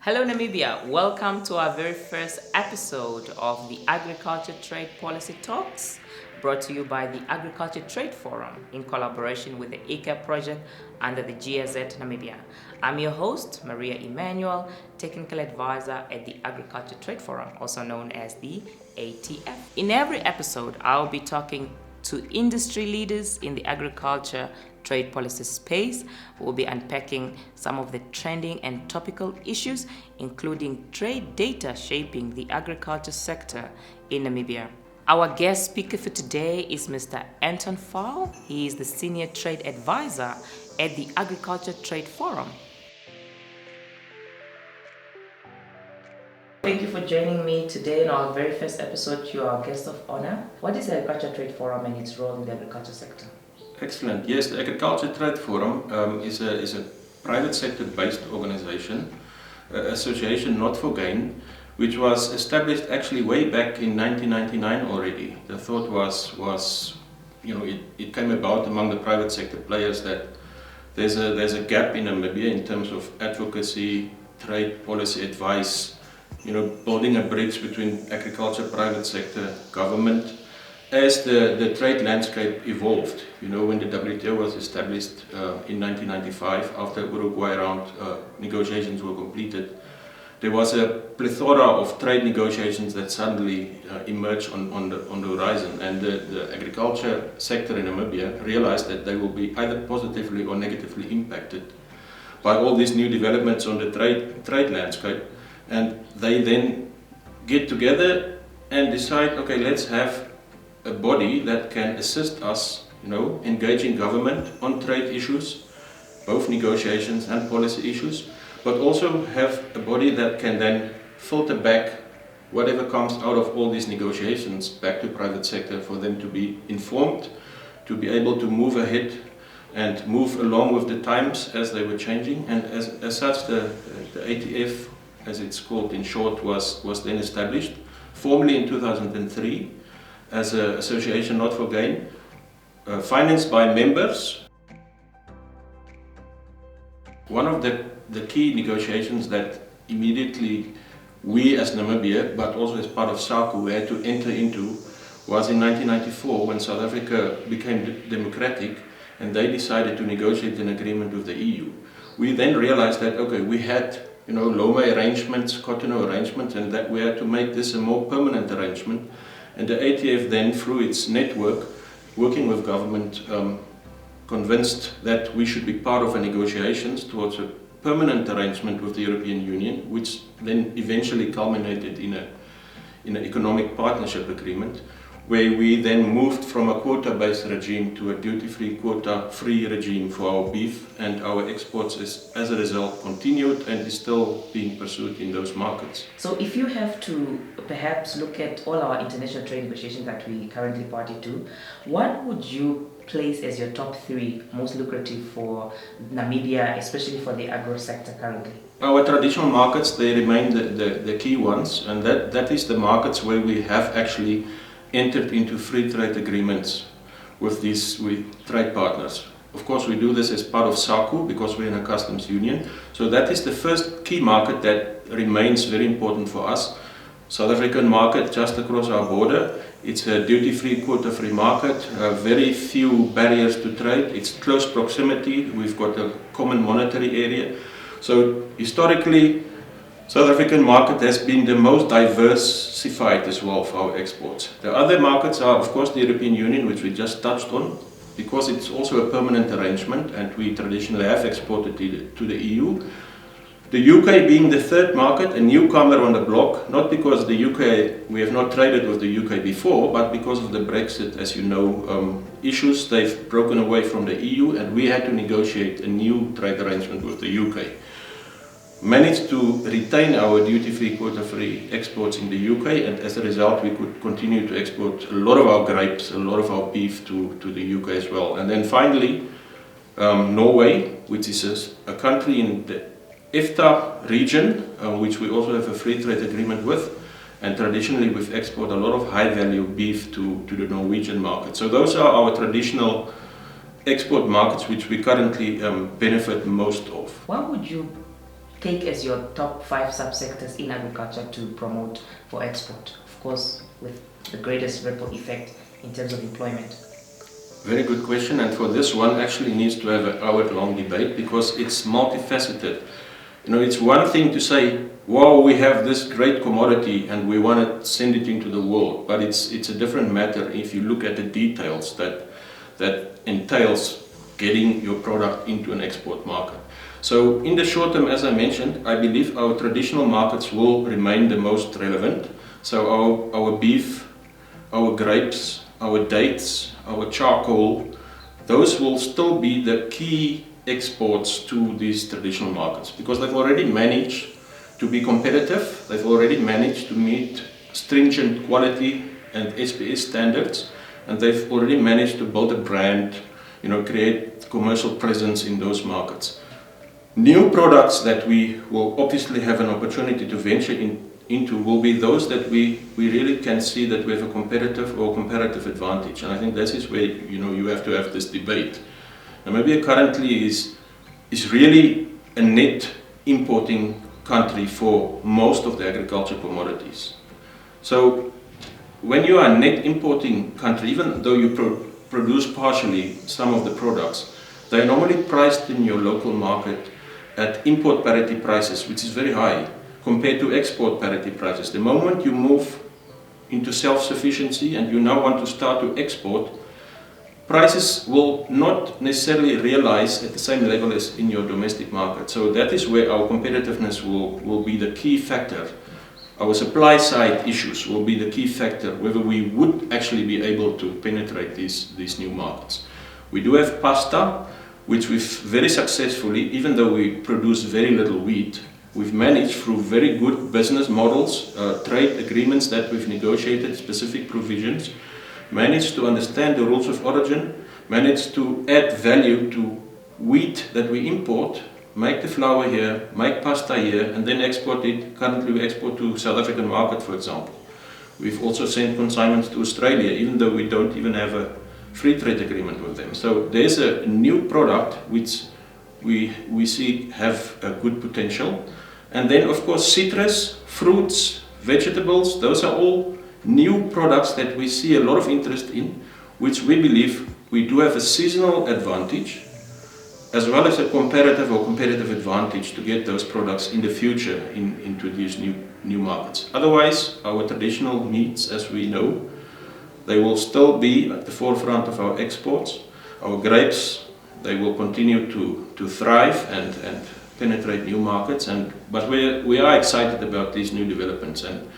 Hello Namibia, welcome to our very first episode of the Agriculture Trade Policy Talks, brought to you by the Agriculture Trade Forum in collaboration with the ACAP project under the GIZ Namibia. I'm your host, Maria Emmanuel, Technical Advisor at the Agriculture Trade Forum, also known as the ATF. In every episode, I'll be talking to industry leaders in the agriculture trade policy space. We'll be unpacking some of the trending and topical issues, including trade data shaping the agriculture sector in Namibia. Our guest speaker for today is Mr. Anton. He is the Senior Trade Advisor at the Agriculture Trade Forum. Thank you for joining me today in our very first episode. You are our guest of honor. What is the Agriculture Trade Forum and its role in the agriculture sector? Excellent. Yes, the Agriculture Trade Forum is a private sector-based organization, association not for gain, which was established actually way back in 1999 already. The thought was it came about among the private sector players that there's a gap in Namibia in terms of advocacy, trade policy advice, building a bridge between agriculture, private sector, government. As the trade landscape evolved, when the WTO was established in 1995, after Uruguay round negotiations were completed, there was a plethora of trade negotiations that suddenly emerged on the horizon, and the agriculture sector in Namibia realized that they will be either positively or negatively impacted by all these new developments on the trade landscape, and they then get together and decide, okay, let's have a body that can assist us, engaging government on trade issues, both negotiations and policy issues, but also have a body that can then filter back whatever comes out of all these negotiations back to private sector for them to be informed, to be able to move ahead and move along with the times as they were changing. And as such, the ATF, as it's called in short, was then established, formally in 2003, as an association not for gain, financed by members. One of the key negotiations that immediately we as Namibia, but also as part of SACU, had to enter into was in 1994, when South Africa became democratic and they decided to negotiate an agreement with the EU. We then realized that, okay, we had Lome arrangements, Cotonou arrangements, and that we had to make this a more permanent arrangement. And the ATF then, through its network, working with government, convinced that we should be part of a negotiations towards a permanent arrangement with the European Union, which then eventually culminated in an economic partnership agreement, where we then moved from a quota-based regime to a duty-free, quota-free regime for our beef, and our exports as a result continued and is still being pursued in those markets. So if you have to perhaps look at all our international trade negotiations that we currently party to, what would you place as your top three most lucrative for Namibia, especially for the agro sector currently? Our traditional markets, they remain the key ones, and that is the markets where we have actually entered into free trade agreements with trade partners. Of course, we do this as part of SACU because we're in a customs union. So that is the first key market that remains very important for us. South African market just across our border. It's a duty-free, quota-free market, very few barriers to trade. It's close proximity. We've got a common monetary area. So historically, South African market has been the most diversified as well for our exports. The other markets are, of course, the European Union, which we just touched on, because it's also a permanent arrangement and we traditionally have exported to the EU. The UK being the third market, a newcomer on the block, not because the UK, we have not traded with the UK before, but because of the Brexit, as you know, issues. They've broken away from the EU and we had to negotiate a new trade arrangement with the UK. Managed to retain our duty-free, quota-free exports in the UK, and as a result we could continue to export a lot of our grapes, a lot of our beef to the UK as well. And then finally, Norway, which is a country in the EFTA region, which we also have a free trade agreement with, and traditionally we've exported a lot of high-value beef to the Norwegian market. So those are our traditional export markets which we currently benefit most of. What would you take as your top 5 subsectors in agriculture to promote for export? Of course, with the greatest ripple effect in terms of employment. Very good question, and for this one actually needs to have an hour-long debate because it's multifaceted. It's one thing to say, wow, we have this great commodity and we want to send it into the world, but it's a different matter if you look at the details that entails getting your product into an export market. So in the short term, as I mentioned, I believe our traditional markets will remain the most relevant. So our beef, our grapes, our dates, our charcoal, those will still be the key exports to these traditional markets because they've already managed to be competitive, they've already managed to meet stringent quality and SPS standards, and they've already managed to build a brand, create commercial presence in those markets. New products that we will obviously have an opportunity to venture into will be those that we really can see that we have a competitive or comparative advantage, and I think that is where you have to have this debate. Namibia currently is really a net importing country for most of the agriculture commodities. So when you are a net importing country, even though you produce partially some of the products, they are normally priced in your local market at import parity prices, which is very high compared to export parity prices. The moment you move into self-sufficiency and you now want to start to export, prices will not necessarily realize at the same level as in your domestic market. So that is where our competitiveness will be the key factor. Our supply side issues will be the key factor, whether we would actually be able to penetrate these new markets. We do have pasta, which we've very successfully, even though we produce very little wheat, we've managed through very good business models, trade agreements that we've negotiated, specific provisions, managed to understand the rules of origin, managed to add value to wheat that we import, make the flour here, make pasta here, and then export it. Currently we export to South African market, for example. We've also sent consignments to Australia, even though we don't even have a free trade agreement with them. So there's a new product which we see have a good potential. And then of course citrus, fruits, vegetables, those are all new products that we see a lot of interest in, which we believe we do have a seasonal advantage as well as a competitive advantage to get those products in the future into these new markets. Otherwise, our traditional meats, as we know, they will still be at the forefront of our exports. Our grapes, they will continue to thrive and penetrate new markets. But we are excited about these new developments, and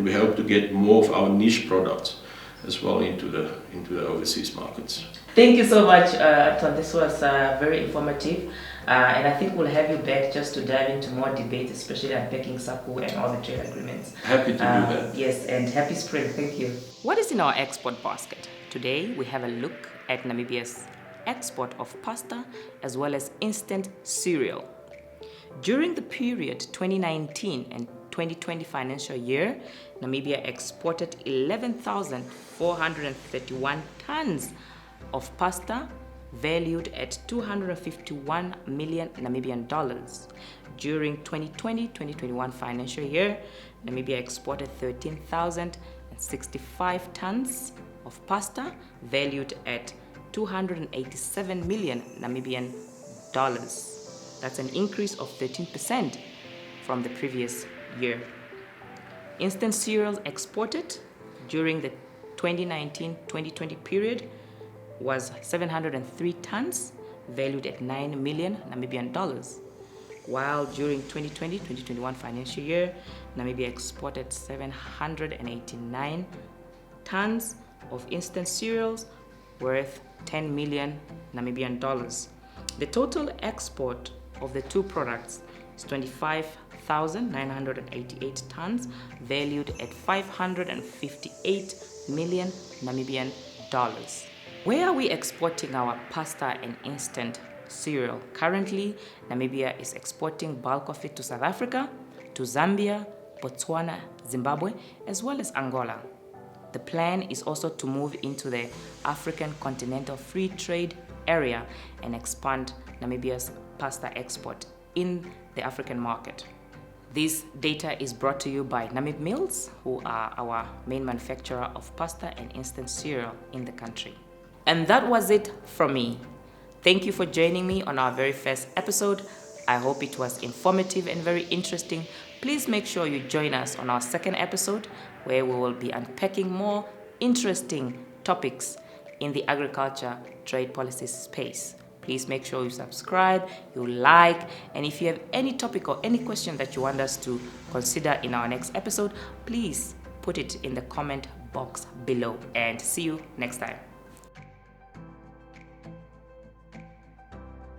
we hope to get more of our niche products as well into the overseas markets. Thank you so much, Anton. This was very informative, and I think we'll have you back just to dive into more debate, especially unpacking SACU and all the trade agreements. Happy to do that. Yes, and happy spring. Thank you. What is in our export basket? Today we have a look at Namibia's export of pasta as well as instant cereal. During the period 2019 and 2020 financial year, Namibia exported 11,431 tons of pasta valued at 251 million Namibian dollars. During 2020-2021 financial year, Namibia exported 13,065 tons of pasta valued at 287 million Namibian dollars. That's an increase of 13% from the previous year. Instant cereals exported during the 2019-2020 period was 703 tons, valued at 9 million Namibian dollars. While during 2020-2021 financial year, Namibia exported 789 tons of instant cereals worth 10 million Namibian dollars. The total export of the two products is 25,988 tons, valued at 558 million Namibian dollars. Where are we exporting our pasta and instant cereal? Currently, Namibia is exporting bulk of it to South Africa, to Zambia, Botswana, Zimbabwe, as well as Angola. The plan is also to move into the African Continental Free Trade Area and expand Namibia's pasta export in the African market. This data is brought to you by Namib Mills, who are our main manufacturer of pasta and instant cereal in the country. And that was it from me. Thank you for joining me on our very first episode. I hope it was informative and very interesting. Please make sure you join us on our second episode, where we will be unpacking more interesting topics in the agriculture trade policy space. Please make sure you subscribe, you like, and if you have any topic or any question that you want us to consider in our next episode, please put it in the comment box below, and see you next time.